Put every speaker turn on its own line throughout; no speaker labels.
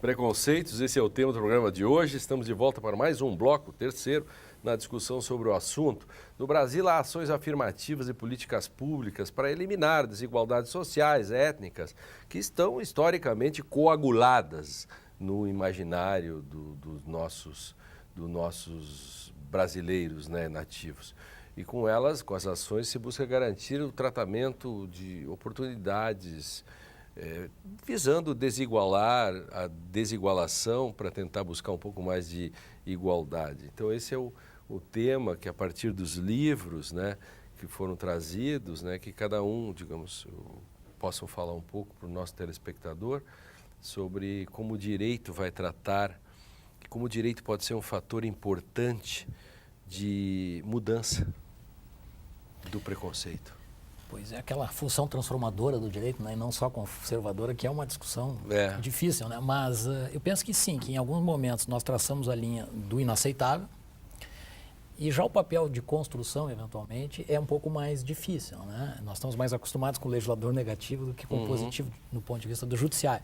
Preconceitos, esse é o tema do programa de hoje. Estamos de volta para mais um bloco, terceiro, na discussão sobre o assunto. No Brasil, há ações afirmativas e políticas públicas para eliminar desigualdades sociais, étnicas, que estão historicamente coaguladas no imaginário dos nossos brasileiros, né, nativos. E com elas, com as ações, se busca garantir o tratamento de oportunidades, visando desigualar a desigualação para tentar buscar um pouco mais de igualdade. Então esse é o tema que, a partir dos livros, né, que foram trazidos, né, que cada um, digamos, possam falar um pouco para o nosso telespectador sobre como o direito vai tratar, como o direito pode ser um fator importante de mudança do preconceito.
Pois é, aquela função transformadora do direito, né, e não só conservadora, que é uma discussão difícil, né? Mas eu penso que sim, que em alguns momentos nós traçamos a linha do inaceitável e já o papel de construção, eventualmente, é um pouco mais difícil, né? Nós estamos mais acostumados com o legislador negativo do que com o positivo, no ponto de vista do judiciário.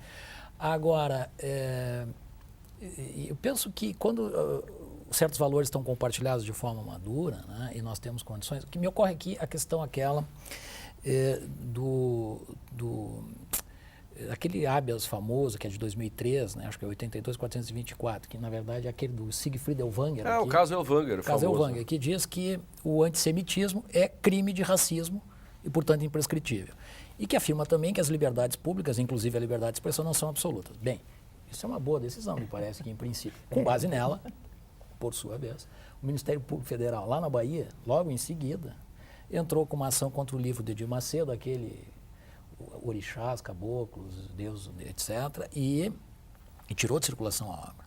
Agora, eu penso que quando certos valores estão compartilhados de forma madura, né, e nós temos condições, o que me ocorre aqui a questão aquela aquele habeas famoso, que é de 2003, né, acho que é 82.424, que na verdade é aquele do Siegfried Ellwanger.
O caso Ellwanger,
o caso Ellwanger, que diz que o antissemitismo é crime de racismo e, portanto, imprescritível. E que afirma também que as liberdades públicas, inclusive a liberdade de expressão, não são absolutas. Bem, isso é uma boa decisão, me parece que, em princípio. Com base nela, por sua vez, o Ministério Público Federal, lá na Bahia, logo em seguida, entrou com uma ação contra o livro de Edir Macedo, aquele orixás, caboclos, deuses, etc., e tirou de circulação a obra.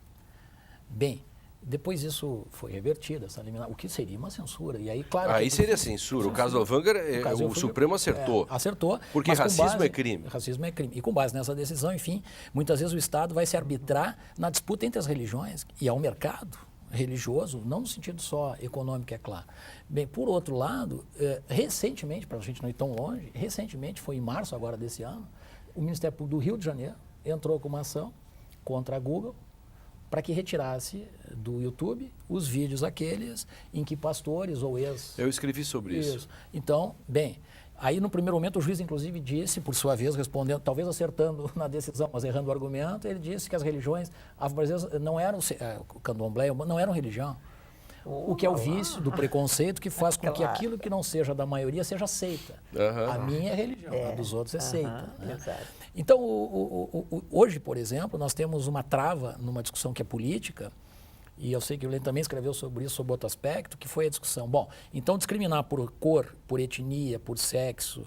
Bem, depois isso foi revertido, essa eliminação, o que seria uma censura. E aí, claro,
aí seria censura. O caso Ellwanger, o Supremo acertou.
Acertou.
Porque racismo é crime.
Racismo é crime. E com base nessa decisão, enfim, muitas vezes o Estado vai se arbitrar na disputa entre as religiões e ao mercado religioso, não no sentido só econômico, é claro. Bem, por outro lado, recentemente, para a gente não ir tão longe, recentemente, foi em março agora desse ano, o Ministério Público do Rio de Janeiro entrou com uma ação contra a Google para que retirasse do YouTube os vídeos aqueles em que pastores ou
Eu escrevi sobre isso.
Então, bem, aí no primeiro momento o juiz inclusive disse, por sua vez, respondendo, talvez acertando na decisão, mas errando o argumento, ele disse que as religiões afro-brasileiras não eram, o candomblé não eram religião. O que é o vício do preconceito que faz com que aquilo que não seja da maioria seja seita. A minha é religião, a dos outros é seita. Né? Então, hoje, por exemplo, nós temos uma trava numa discussão que é política, e eu sei que o Lênin também escreveu sobre isso, sobre outro aspecto, que foi a discussão. Bom, então discriminar por cor, por etnia, por sexo,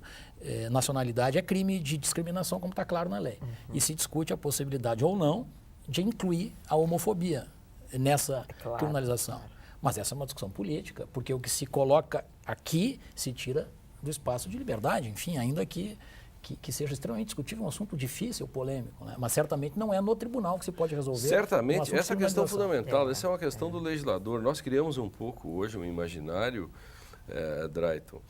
nacionalidade é crime de discriminação, como está claro na lei. E se discute a possibilidade ou não de incluir a homofobia nessa criminalização. Mas essa é uma discussão política, porque o que se coloca aqui se tira do espaço de liberdade, enfim, ainda que seja extremamente discutível, um assunto difícil, polêmico, né? Mas certamente não é no tribunal que se pode resolver.
Certamente, essa é a questão fundamental, essa é uma questão do legislador. Nós criamos um pouco hoje um imaginário, Drayton,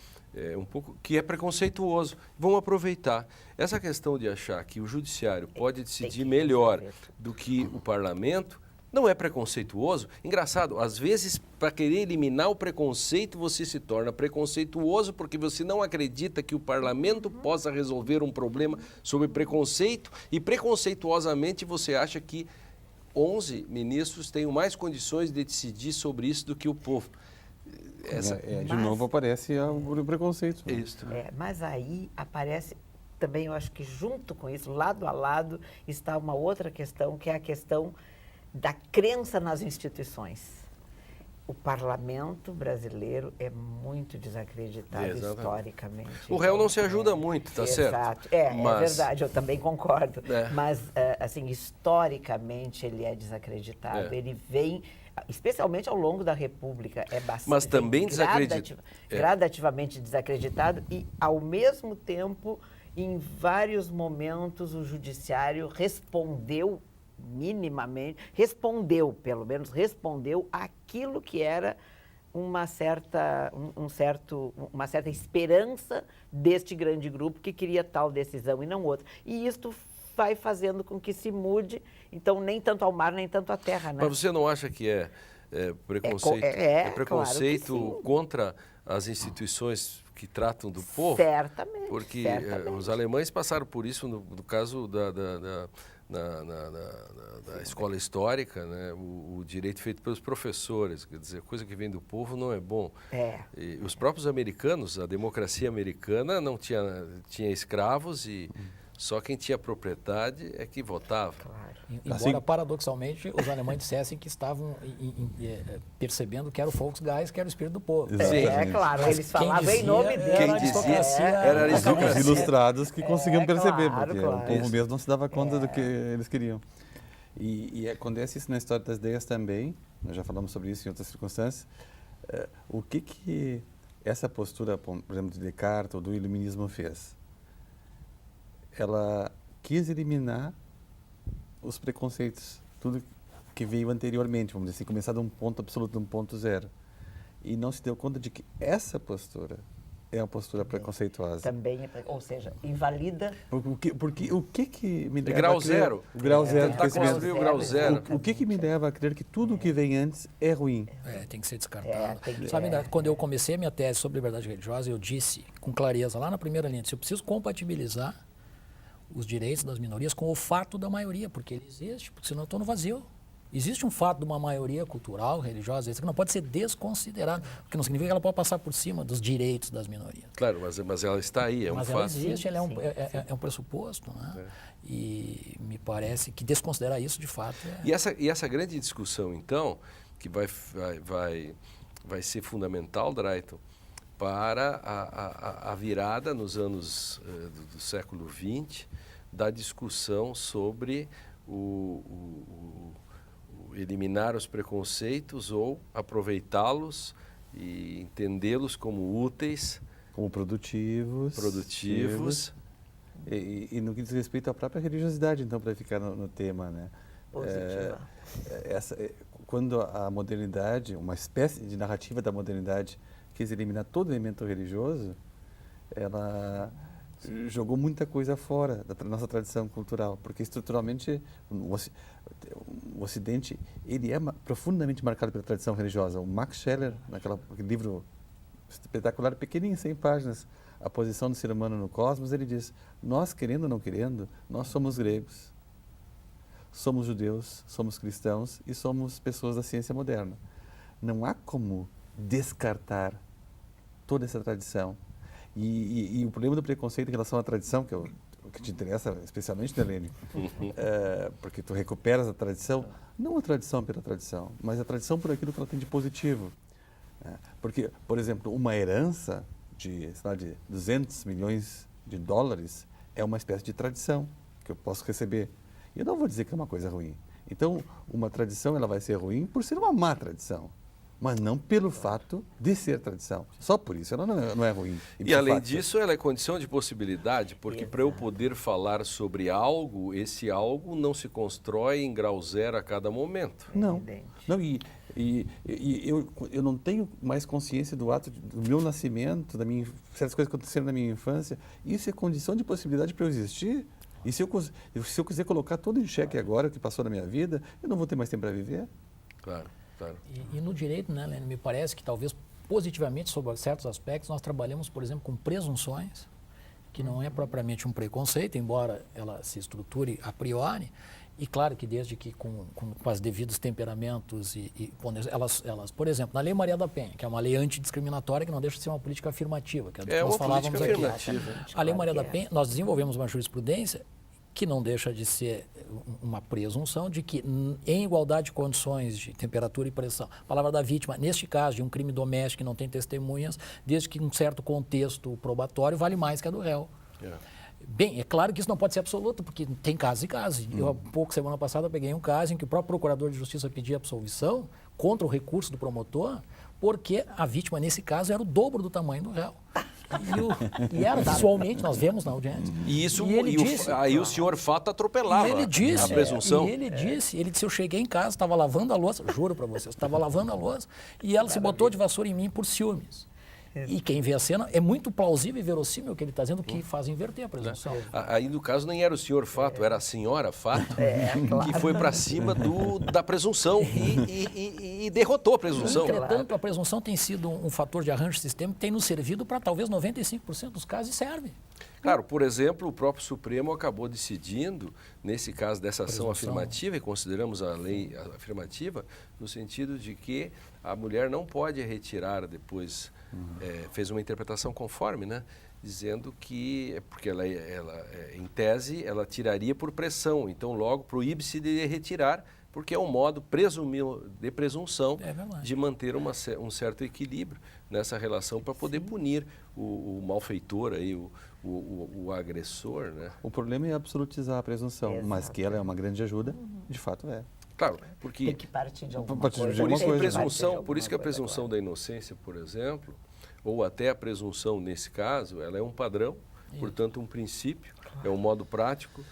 um pouco que é preconceituoso. Vamos aproveitar. Essa questão de achar que o judiciário pode decidir melhor do que o parlamento, não é preconceituoso? Engraçado, às vezes, para querer eliminar o preconceito, você se torna preconceituoso porque você não acredita que o parlamento possa resolver um problema sobre preconceito e, preconceituosamente, você acha que 11 ministros têm mais condições de decidir sobre isso do que o povo.
De novo aparece o preconceito.
Né? Isso.
Mas aí aparece também, eu acho que junto com isso, lado a lado, está uma outra questão, que é a questão da crença nas instituições. O parlamento brasileiro é muito desacreditado historicamente.
O réu não se ajuda muito, tá certo?
Exato. É verdade, eu também concordo. Mas, assim, historicamente ele é desacreditado. Ele vem, especialmente ao longo da República, é bastante.
Mas também
gradativamente desacreditado e, ao mesmo tempo, em vários momentos, o judiciário respondeu minimamente, pelo menos respondeu aquilo que era uma certa esperança deste grande grupo que queria tal decisão e não outra. E isto vai fazendo com que se mude, então nem tanto ao mar, nem tanto à terra, né?
Mas você não acha que é preconceito, preconceito
claro que sim.
contra as instituições que tratam do povo?
Certamente.
Porque
certamente.
os alemães passaram por isso no caso da escola histórica, né? O direito feito pelos professores, quer dizer, coisa que vem do povo não é bom. E os próprios americanos, a democracia americana não tinha escravos e só quem tinha propriedade é que votava.
Claro.
Embora,
Assim,
paradoxalmente, os alemães dissessem que estavam percebendo que era o Volksgeist, que era o espírito do povo.
Claro,
Mas
eles
quem
falavam em nome
dizia
dele.
Quem dizia era a
Os
aristocracia.
ilustrados que conseguiam perceber,
claro,
porque
claro.
o povo mesmo não se dava conta do que eles queriam. E acontece isso na história das ideias também, nós já falamos sobre isso em outras circunstâncias. O que essa postura, por exemplo, de Descartes ou do iluminismo fez? Ela quis eliminar os preconceitos, tudo que veio anteriormente, vamos dizer assim, começar de um ponto absoluto, de um ponto zero. E não se deu conta de que essa postura é uma postura preconceituosa.
Também, ou seja, invalida.
Porque o que me leva
Grau
a crer...
zero.
O grau zero.
Tentar construir o grau zero.
O que me leva a crer que tudo o que vem antes é ruim?
Tem que ser descartado.
Tem
Sabe, quando eu comecei a minha tese sobre liberdade religiosa, eu disse com clareza, lá na primeira linha, eu preciso compatibilizar os direitos das minorias com o fato da maioria, porque ele existe, porque senão eu estou no vazio. Existe um fato de uma maioria cultural, religiosa, que não pode ser desconsiderado, porque não significa que ela pode passar por cima dos direitos das minorias.
Claro, mas ela está aí, é um
Mas
fato.
ela existe, ela é um pressuposto, né? E me parece que desconsiderar isso, de fato,
E essa grande discussão, então, que vai ser fundamental, Drayton, para a virada nos anos do século XX da discussão sobre eliminar os preconceitos ou aproveitá-los e entendê-los como úteis,
Como produtivos. E no que diz respeito à própria religiosidade, então, para ficar no tema, né?
Positiva.
Quando a modernidade, uma espécie de narrativa da modernidade, quis eliminar todo elemento religioso, ela jogou muita coisa fora da nossa tradição cultural, porque estruturalmente o Ocidente ele é profundamente marcado pela tradição religiosa. O Max Scheler, naquele livro espetacular, pequenininho, 100 páginas, A Posição do Ser Humano no Cosmos, ele diz: nós, querendo ou não querendo, nós somos gregos, somos judeus, somos cristãos e somos pessoas da ciência moderna. Não há como descartar toda essa tradição. E o problema do preconceito em relação à tradição, que é o que te interessa especialmente, né, Lênin? Porque tu recuperas a tradição, não a tradição pela tradição, mas a tradição por aquilo que ela tem de positivo. Porque, por exemplo, uma herança de 200 milhões de dólares é uma espécie de tradição que eu posso receber. E eu não vou dizer que é uma coisa ruim. Então, uma tradição ela vai ser ruim por ser uma má tradição, mas não pelo fato de ser tradição. Só por isso ela não é ruim.
E além disso, ela é condição de possibilidade, porque para eu poder falar sobre algo, esse algo não se constrói em grau zero a cada momento.
Não. Eu não tenho mais consciência do ato do meu nascimento, certas coisas que aconteceram na minha infância. Isso é condição de possibilidade para eu existir. E se eu quiser colocar tudo em xeque agora, o que passou na minha vida, eu não vou ter mais tempo para viver.
Claro.
E no direito, né, Lênin, me parece que talvez positivamente sobre certos aspectos nós trabalhamos, por exemplo, com presunções, que não é propriamente um preconceito, embora ela se estruture a priori, e claro que desde que com os devidos temperamentos elas, por exemplo, na Lei Maria da Penha, que é uma lei antidiscriminatória que não deixa de ser uma política afirmativa, que é do que nós falávamos aqui. A Lei Maria da Penha, nós desenvolvemos uma jurisprudência que não deixa de ser uma presunção de que, em igualdade de condições de temperatura e pressão, a palavra da vítima, neste caso de um crime doméstico que não tem testemunhas, desde que um certo contexto probatório vale mais que a do réu. Bem, é claro que isso não pode ser absoluto, porque tem casos e casos. Eu, semana passada, peguei um caso em que o próprio procurador de justiça pedia absolvição contra o recurso do promotor, porque a vítima, nesse caso, era o dobro do tamanho do réu. E era visualmente, nós vemos na audiência.
Aí o senhor fato atropelava a presunção.
E ele disse, eu cheguei em casa, estava lavando a louça, juro para vocês, estava lavando a louça, e ela se botou de vassoura em mim por ciúmes. E quem vê a cena, é muito plausível e verossímil o que ele está dizendo, que faz inverter a presunção.
Aí, no caso, nem era o senhor fato, era a senhora fato,
claro.
que foi para cima da presunção e derrotou a presunção.
Entretanto, a presunção tem sido um fator de arranjo sistêmico que tem nos servido para talvez 95% dos casos e serve.
Claro, por exemplo, o próprio Supremo acabou decidindo, nesse caso dessa ação
Presunção.
afirmativa, e consideramos a lei afirmativa, no sentido de que a mulher não pode retirar depois, fez uma interpretação conforme, né? Dizendo que, porque ela, em tese, ela tiraria por pressão, então logo proíbe-se de retirar, porque é um modo de presunção de manter um certo equilíbrio nessa relação para poder punir o malfeitor, aí, o agressor. Né?
O problema é absolutizar a presunção, mas que ela é uma grande ajuda, de fato é.
Claro, porque
Tem que partir de alguma
Partir de
coisa.
alguma
por isso,
coisa.
por isso que a presunção da inocência, por exemplo, ou até a presunção nesse caso, ela é um padrão, portanto um princípio, é um modo prático,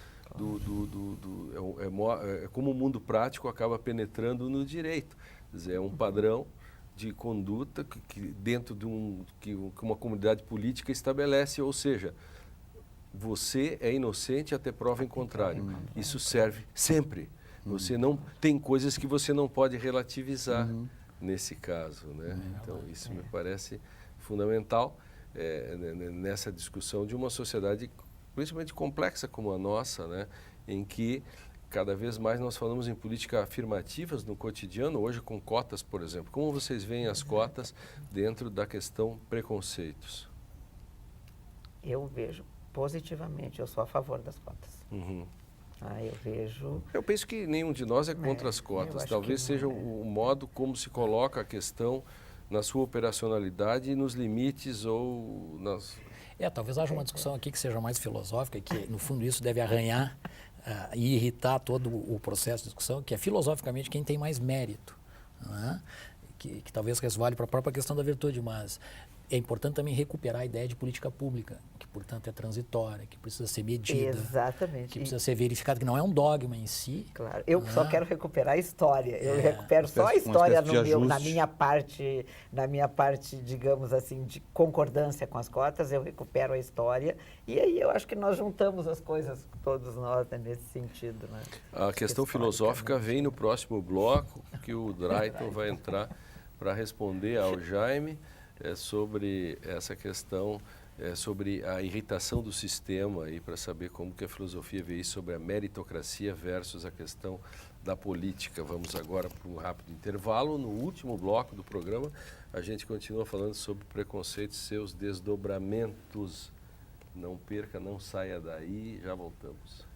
é como o mundo prático acaba penetrando no direito. Quer dizer, é um padrão de conduta que dentro de que uma comunidade política estabelece, ou seja, você é inocente até prova em contrário. Isso serve sempre. Você não tem coisas que você não pode relativizar nesse caso, né? Então isso me parece fundamental nessa discussão de uma sociedade principalmente complexa como a nossa, né? Em que cada vez mais nós falamos em políticas afirmativas no cotidiano, hoje com cotas, por exemplo. Como vocês veem as cotas dentro da questão preconceitos?
Eu vejo positivamente, eu sou a favor das cotas. Eu vejo...
Eu penso que nenhum de nós é contra as
eu
cotas.
acho
Talvez
que não,
seja o modo como se coloca a questão na sua operacionalidade e nos limites ou nas...
Talvez haja uma discussão aqui que seja mais filosófica, que no fundo isso deve arranhar e irritar todo o processo de discussão, que é filosoficamente quem tem mais mérito, né? que talvez resvale para a própria questão da virtude, mas é importante também recuperar a ideia de política pública, que portanto é transitória, que precisa ser medida,
Exatamente.
que precisa ser verificada, que não é um dogma em si.
Claro, eu só quero recuperar a história. Eu recupero só a
uma
história
espécie de
na
ajuste.
minha parte, digamos assim, de concordância com as cotas, eu recupero a história. E aí eu acho que nós juntamos as coisas, todos nós, né, nesse sentido. Né?
A questão filosófica vem no próximo bloco, que o Drayton vai entrar para responder ao Jaime sobre essa questão, sobre a irritação do sistema, e para saber como que a filosofia vê isso sobre a meritocracia versus a questão da política. Vamos agora para um rápido intervalo. No último bloco do programa, a gente continua falando sobre preconceito e seus desdobramentos. Não perca, não saia daí, já voltamos.